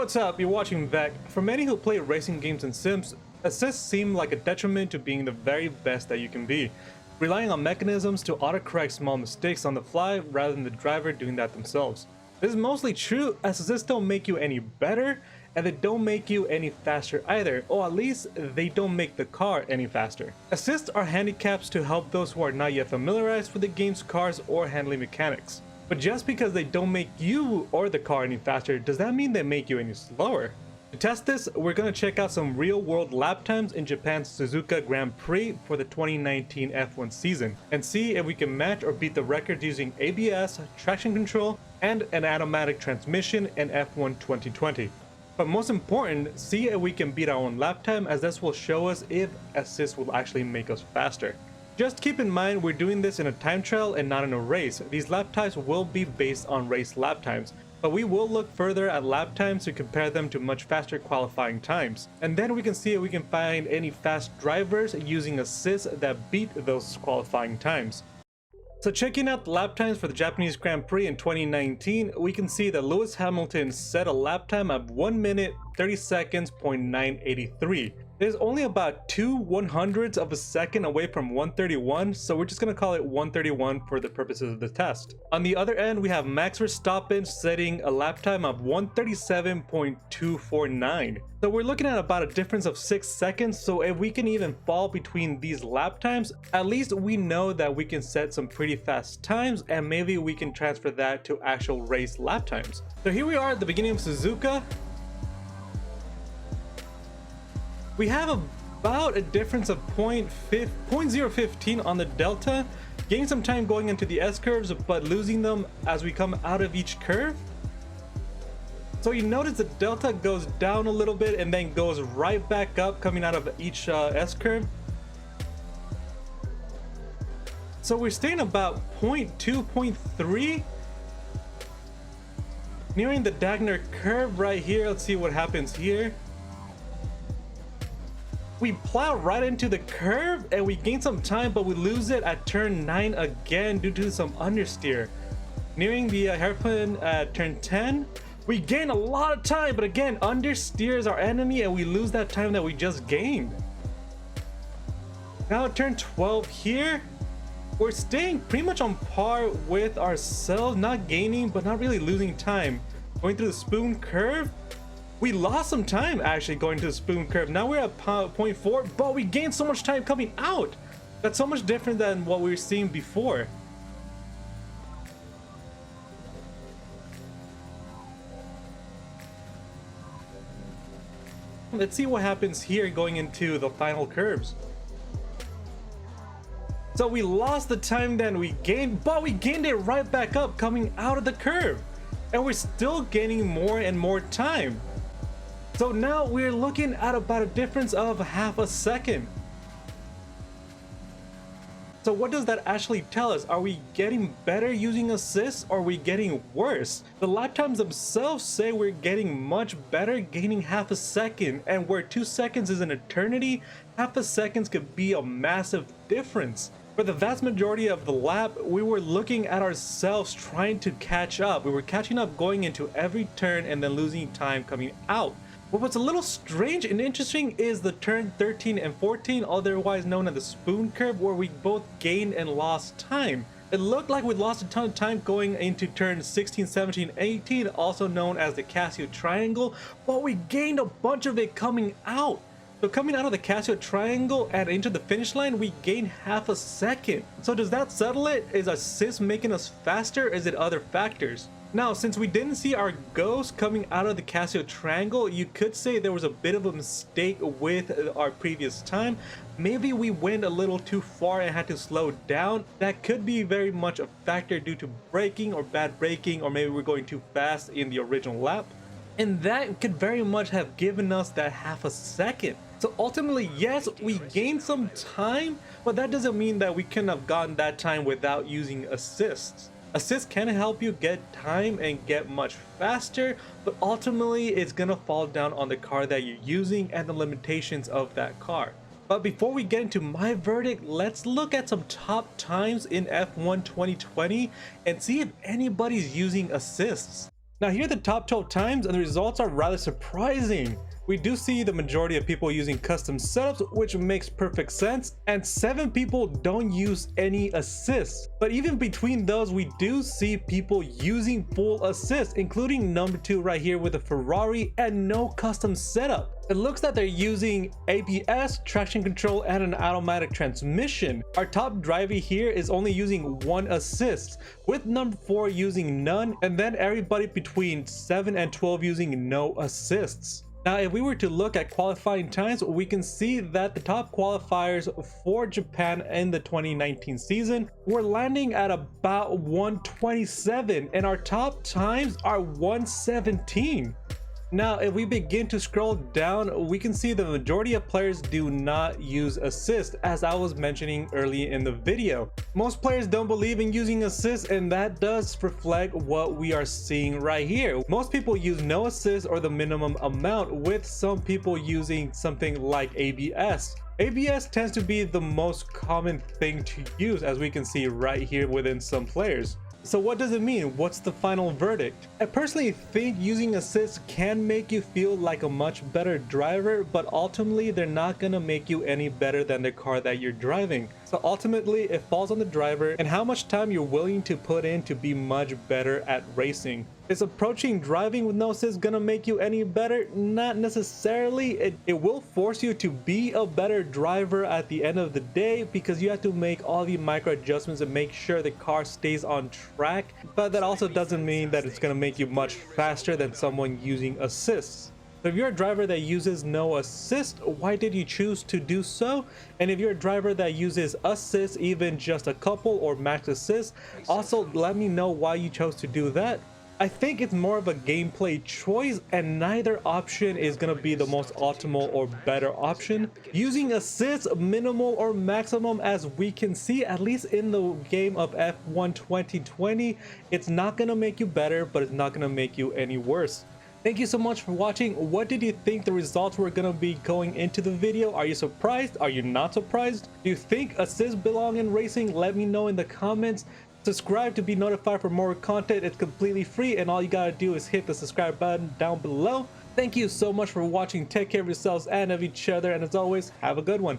what's up? You're watching Vec. For many who play racing games and sims, assists seem like a detriment to being the very best that you can be, relying on mechanisms to autocorrect small mistakes on the fly rather than the driver doing that themselves. This is mostly true as assists don't make you any better, and they don't make you any faster either, or at least they don't make the car any faster. Assists are handicaps to help those who are not yet familiarized with the game's cars or handling mechanics. But just because they don't make you or the car any faster, does that mean they make you any slower? To test this, we're going to check out some real-world lap times in Japan's Suzuka Grand Prix for the 2019 F1 season, and see if we can match or beat the records using ABS, traction control, and an automatic transmission in F1 2020. But most important, see if we can beat our own lap time, as this will show us if assists will actually make us faster. Just keep in mind we're doing this in a time trial and not in a race. These lap times will be based on race lap times, but we will look further at lap times to compare them to much faster qualifying times. And then we can see if we can find any fast drivers using assists that beat those qualifying times. So checking out the lap times for the Japanese Grand Prix in 2019, we can see that Lewis Hamilton set a lap time of 1 minute 30 seconds .983. It is only about 2/100ths of a second away from 131, so we're just going to call it 131 for the purposes of the test. On the other end, we have Max Verstappen setting a lap time of 137.249. So we're looking at about a difference of 6 seconds, so if we can even fall between these lap times, at least we know that we can set some pretty fast times, and maybe we can transfer that to actual race lap times. So here we are at the beginning of Suzuka. We have about a difference of 0.015 on the delta, gaining some time going into the S-curves, but losing them as we come out of each curve. So you notice the delta goes down a little bit and then goes right back up coming out of each S-curve. So we're staying about 0.2, 0.3. Nearing the Dagner curve right here. Let's see what happens here. We plow right into the curve and we gain some time, but we lose it at turn 9 again due to some understeer. Nearing the hairpin at turn 10, we gain a lot of time, but again, understeer is our enemy and we lose that time that we just gained. Now at turn 12 here, we're staying pretty much on par with ourselves, not gaining, but not really losing time. Going through the spoon curve, we lost some time actually going to the spoon curve. Now we're at 0.4, but we gained so much time coming out. That's so much different than what we were seeing before. Let's see what happens here going into the final curves. So we lost the time then we gained, but we gained it right back up coming out of the curve. And we're still gaining more and more time. So now we're looking at about a difference of half a second. So what does that actually tell us? Are we getting better using assists, or are we getting worse? The lap times themselves say we're getting much better, gaining half a second, and where 2 seconds is an eternity, half a second could be a massive difference. For the vast majority of the lap, we were looking at ourselves trying to catch up. We were catching up going into every turn and then losing time coming out. But what's a little strange and interesting is the turn 13 and 14, otherwise known as the spoon curve, where we both gained and lost time. It looked like we lost a ton of time going into turns 16, 17, 18, also known as the Casio triangle, but we gained a bunch of it coming out. So coming out of the Casio triangle and into the finish line, we gained half a second. So does that settle it? Is assist making us faster, or is it other factors? Now, since we didn't see our ghost coming out of the Casio triangle, you could say there was a bit of a mistake with our previous time. Maybe we went a little too far and had to slow down. That could be very much a factor due to braking or bad braking, or maybe we're going too fast in the original lap. And that could very much have given us that half a second. So ultimately, yes, we gained some time, but that doesn't mean that we couldn't have gotten that time without using assists. Assists can help you get time and get much faster, but ultimately it's gonna fall down on the car that you're using and the limitations of that car. But before we get into my verdict, let's look at some top times in F1 2020 and see if anybody's using assists. Now here are the top 12 times, and the results are rather surprising. We do see the majority of people using custom setups, which makes perfect sense, and 7 people don't use any assists. But even between those, we do see people using full assists, including number 2 right here with a Ferrari and no custom setup. It looks that they're using ABS, traction control, and an automatic transmission. Our top driver here is only using 1 assist, with number 4 using none, and then everybody between 7 and 12 using no assists. Now, if we were to look at qualifying times, we can see that the top qualifiers for Japan in the 2019 season were landing at about 127, and our top times are 117. Now, if we begin to scroll down, we can see the majority of players do not use assist, as I was mentioning early in the video. Most players don't believe in using assist, and that does reflect what we are seeing right here. Most people use no assist or the minimum amount, with some people using something like ABS. ABS tends to be the most common thing to use, as we can see right here within some players. So what does it mean? What's the final verdict? I personally think using assists can make you feel like a much better driver, but ultimately they're not gonna make you any better than the car that you're driving. So ultimately it falls on the driver and how much time you're willing to put in to be much better at racing. Is approaching driving with no assist gonna make you any better? Not necessarily. It will force you to be a better driver at the end of the day, because you have to make all the micro adjustments and make sure the car stays on track. But that also doesn't mean that it's gonna make you much faster than someone using assists. So if you're a driver that uses no assist, why did you choose to do so? And if you're a driver that uses assist, even just a couple or max assist, also let me know why you chose to do that. I think it's more of a gameplay choice, and neither option is going to be the most optimal or better option. Using assists, minimal or maximum, as we can see, at least in the game of F1 2020, it's not going to make you better, but it's not going to make you any worse. Thank you so much for watching. What did you think the results were going to be going into the video? Are you surprised? Are you not surprised? Do you think assists belong in racing? Let me know in the comments. Subscribe to be notified for more content. It's completely free, and all you gotta do is hit the subscribe button down below. Thank you so much for watching. Take care of yourselves and of each other, and as always, have a good one.